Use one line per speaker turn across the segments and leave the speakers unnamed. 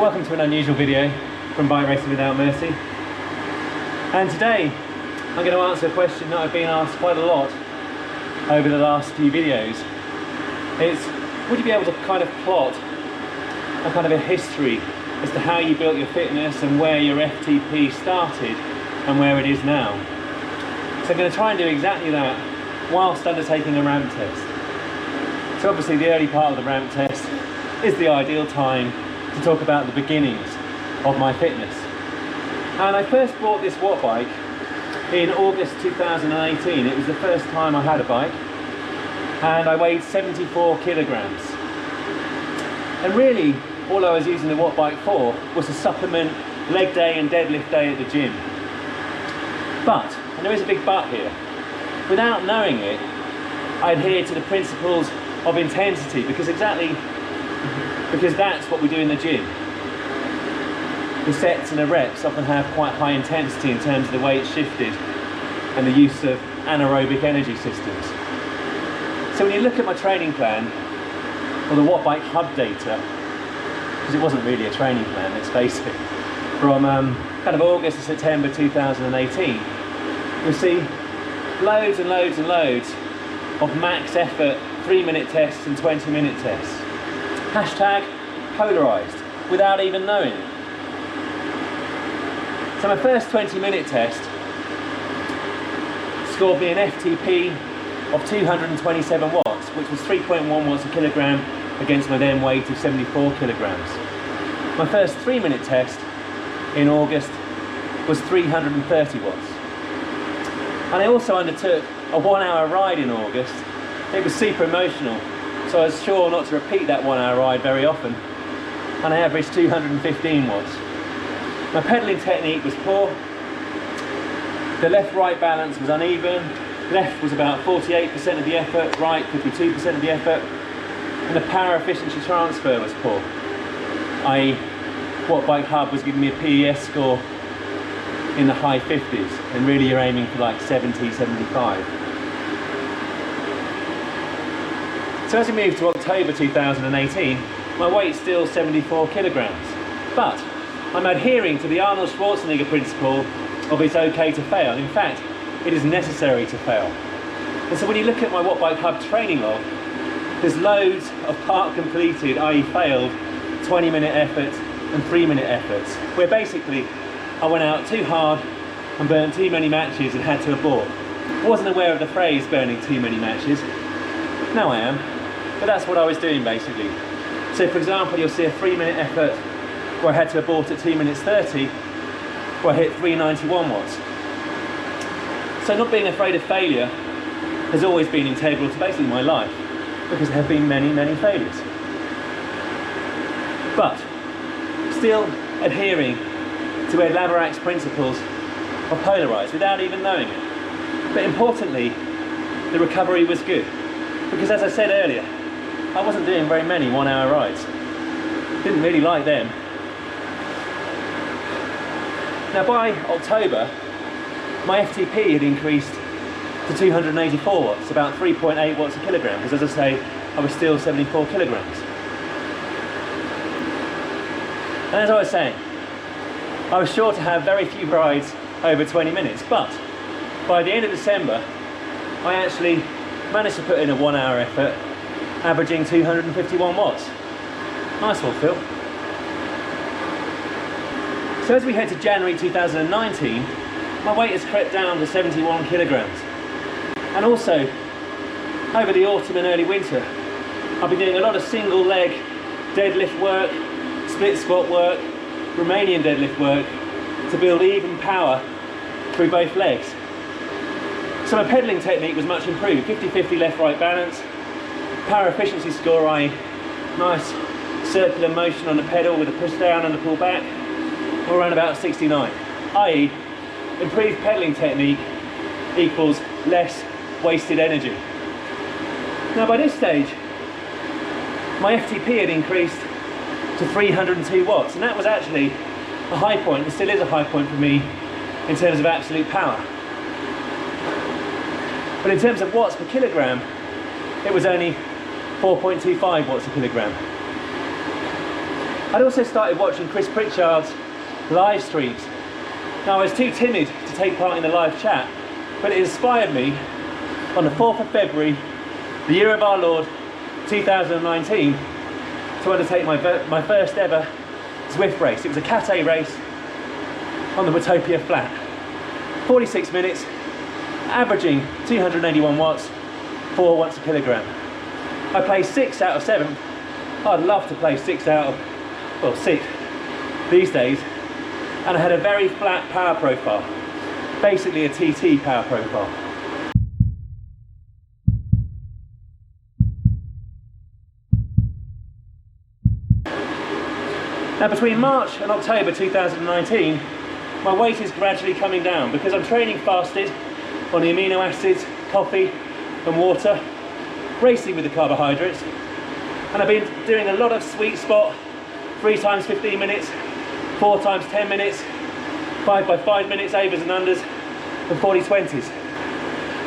Well, welcome to an unusual video from Bike Racing Without Mercy. And today I'm going to answer a question that I've been asked quite a lot over the last few videos. It's, would you be able to kind of plot a kind of a history as to how you built your fitness and where your FTP started and where it is now? So I'm going to try and do exactly that whilst undertaking a ramp test. So obviously the early part of the ramp test is the ideal time to talk about the beginnings of my fitness. And I first bought this WattBike in August 2018. It was the first time I had a bike, and I weighed 74 kilograms. And really, all I was using the WattBike for was to supplement leg day and deadlift day at the gym. But, and there is a big but here, without knowing it, I adhered to the principles of intensity because that's what we do in the gym. The sets and the reps often have quite high intensity in terms of the way it's shifted and the use of anaerobic energy systems. So when you look at my training plan, or the WattBike hub data, because it wasn't really a training plan, let's face it, from kind of August to September 2018, you'll see loads and loads and loads of max effort 3-minute tests and 20-minute tests. Hashtag Polarized, without even knowing it. So my first 20-minute test scored me an FTP of 227 watts, which was 3.1 watts a kilogram against my then weight of 74 kilograms. My first 3-minute test in August was 330 watts. And I also undertook a 1-hour ride in August. It was super emotional, so I was sure not to repeat that 1-hour ride very often, and I averaged 215 watts. My pedalling technique was poor, the left-right balance was uneven, left was about 48% of the effort, right 52% of the effort, and the power efficiency transfer was poor. i.e. WattBike Hub was giving me a PES score in the high 50s, and really you're aiming for like 70, 75. So as we move to October 2018, my weight's still 74 kilograms, but I'm adhering to the Arnold Schwarzenegger principle of it's okay to fail. In fact, it is necessary to fail. And so when you look at my WattBike Hub training log, there's loads of part completed, i.e. failed, 20-minute efforts and 3-minute efforts, where basically I went out too hard and burned too many matches and had to abort. I wasn't aware of the phrase burning too many matches. Now I am, but that's what I was doing basically. So for example, you'll see a 3-minute effort where I had to abort at 2 minutes 30, where I hit 391 watts. So not being afraid of failure has always been integral to basically my life, because there have been many, many failures. But still adhering to Ed Laverak's principles of Polarized without even knowing it. But importantly, the recovery was good, because as I said earlier, I wasn't doing very many 1-hour rides. Didn't really like them. Now by October, my FTP had increased to 284 watts, about 3.8 watts a kilogram, because as I say, I was still 74 kilograms. And as I was saying, I was sure to have very few rides over 20 minutes, but by the end of December, I actually managed to put in a 1-hour effort, averaging 251 watts. Nice one, Phil. So as we head to January 2019, my weight has crept down to 71 kilograms. And also, over the autumn and early winter, I've been doing a lot of single leg deadlift work, split squat work, Romanian deadlift work, to build even power through both legs. So my pedaling technique was much improved, 50-50 left-right balance, power efficiency score, nice circular motion on the pedal with a push down and a pull back, or around about 69, i.e. improved pedaling technique equals less wasted energy. Now by this stage, my FTP had increased to 302 watts, and that was actually a high point, and still is a high point for me in terms of absolute power. But in terms of watts per kilogram, it was only 4.25 watts a kilogram. I'd also started watching Chris Pritchard's live streams. Now I was too timid to take part in the live chat, but it inspired me on the 4th of February, the year of our Lord 2019, to undertake my first ever Zwift race. It was a Cat A race on the Watopia Flat. 46 minutes, averaging 281 watts, 4 watts a kilogram. I placed 6 out of 7. I'd love to play 6 out of, well, 6 these days. And I had a very flat power profile, basically a TT power profile. Now between March and October 2019, my weight is gradually coming down because I'm training fasted on the amino acids, coffee and water, racing with the carbohydrates, and I've been doing a lot of sweet spot, 3 times 15 minutes, 4 times 10 minutes, 5 by 5 minutes overs and unders, and 40/20s.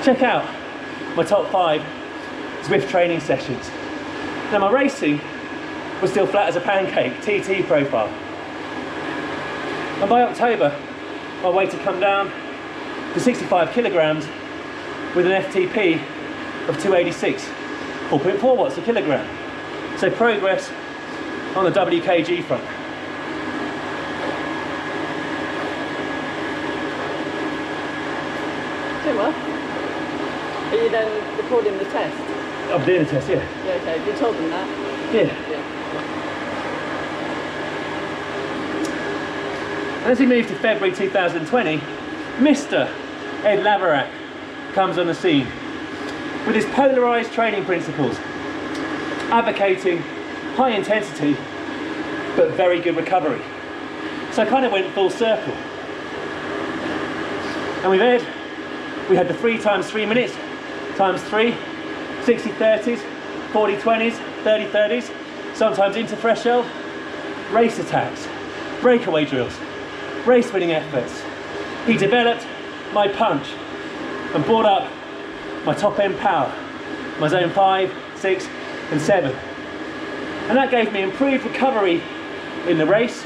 Check out my top 5 Zwift training sessions. Now my racing was still flat as a pancake, TT profile. And by October, my weight had come down to 65 kilograms with an FTP of 286, 4.4 watts a kilogram. So progress on the WKG front.
Doing well. Are you then recording the test?
I'm doing the test, yeah.
Yeah, okay. You told them that?
Yeah. And as we move to February 2020, Mr. Ed Laverack comes on the scene with his polarized training principles, advocating high intensity but very good recovery. So I kind of went full circle. And with Ed, we had the 3 times 3 minutes, times 3, 60/30s, 40/20s, 30/30s, sometimes into threshold, race attacks, breakaway drills, race winning efforts. He developed my punch and brought up my top end power, my zone 5, 6 and 7. And that gave me improved recovery in the race,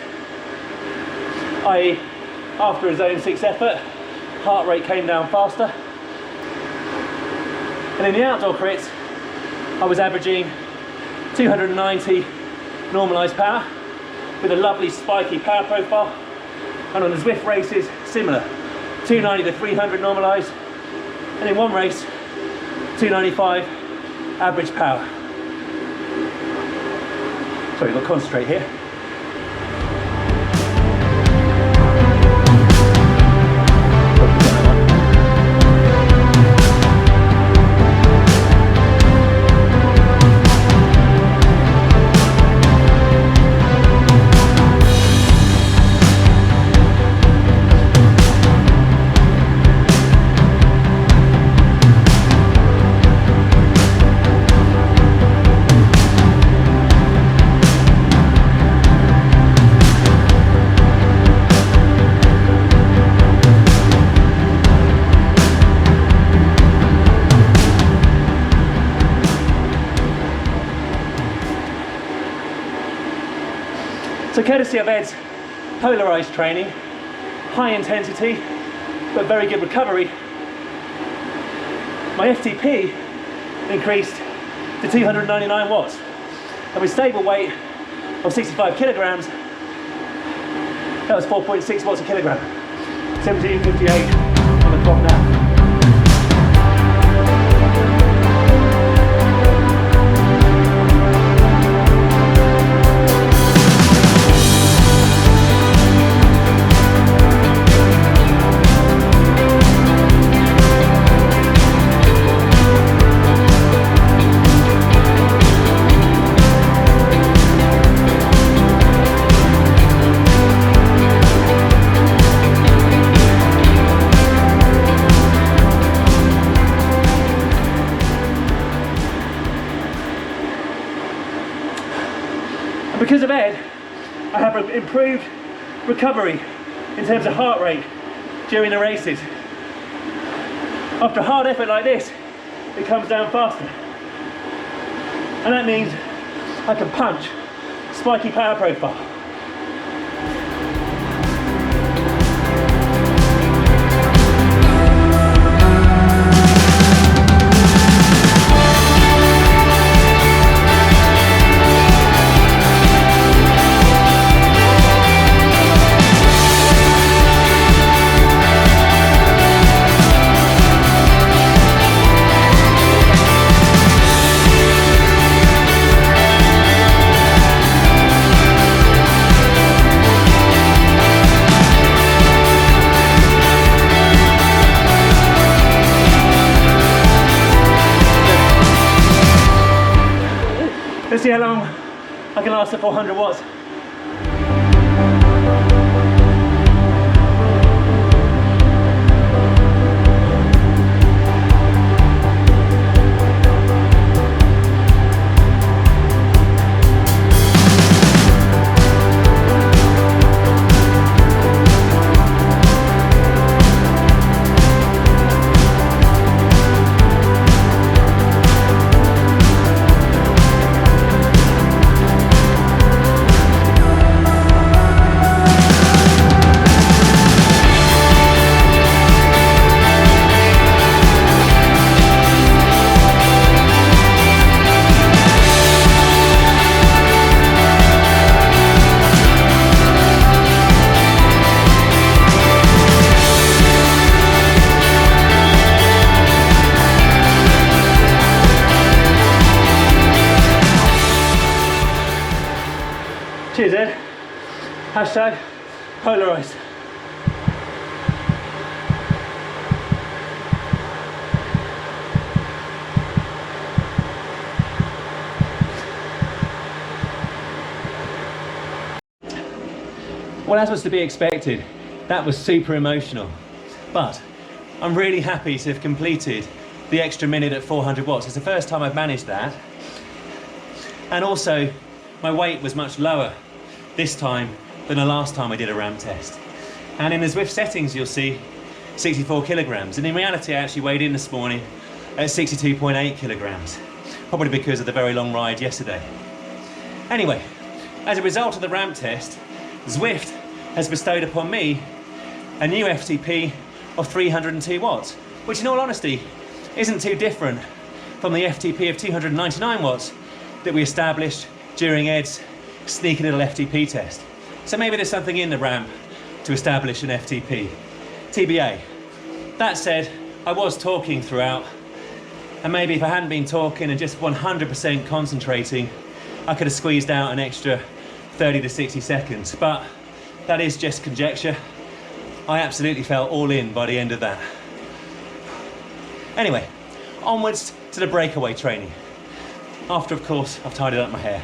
i.e. after a zone 6 effort, heart rate came down faster. And in the outdoor crits, I was averaging 290 normalised power with a lovely spiky power profile. And on the Zwift races, similar, 290 to 300 normalised, and in one race, 295 average power. Sorry, I've got to concentrate here. So courtesy of Ed's polarized training, high intensity, but very good recovery, my FTP increased to 299 watts. And with stable weight of 65 kilograms, that was 4.6 watts a kilogram. 1758 on the clock now. Because of Ed, I have improved recovery in terms of heart rate during the races. After a hard effort like this, it comes down faster. And that means I can punch, spiky power profile. Let's see how long I can last at 400 watts. Cheers, Ed. Hashtag Polarized. Well, as was to be expected, that was super emotional. But I'm really happy to have completed the extra minute at 400 watts. It's the first time I've managed that. And also, my weight was much lower this time than the last time I did a ramp test. And in the Zwift settings you'll see 64 kilograms, and in reality I actually weighed in this morning at 62.8 kilograms, probably because of the very long ride yesterday. Anyway, as a result of the ramp test, Zwift has bestowed upon me a new FTP of 302 watts, which in all honesty isn't too different from the FTP of 299 watts that we established during Ed's sneaky little FTP test. So maybe there's something in the ramp to establish an FTP. TBA. That said, I was talking throughout, and maybe if I hadn't been talking and just 100% concentrating, I could have squeezed out an extra 30 to 60 seconds, but that is just conjecture. I absolutely felt all in by the end of that. Anyway, onwards to the breakaway training. After, of course, I've tidied up my hair.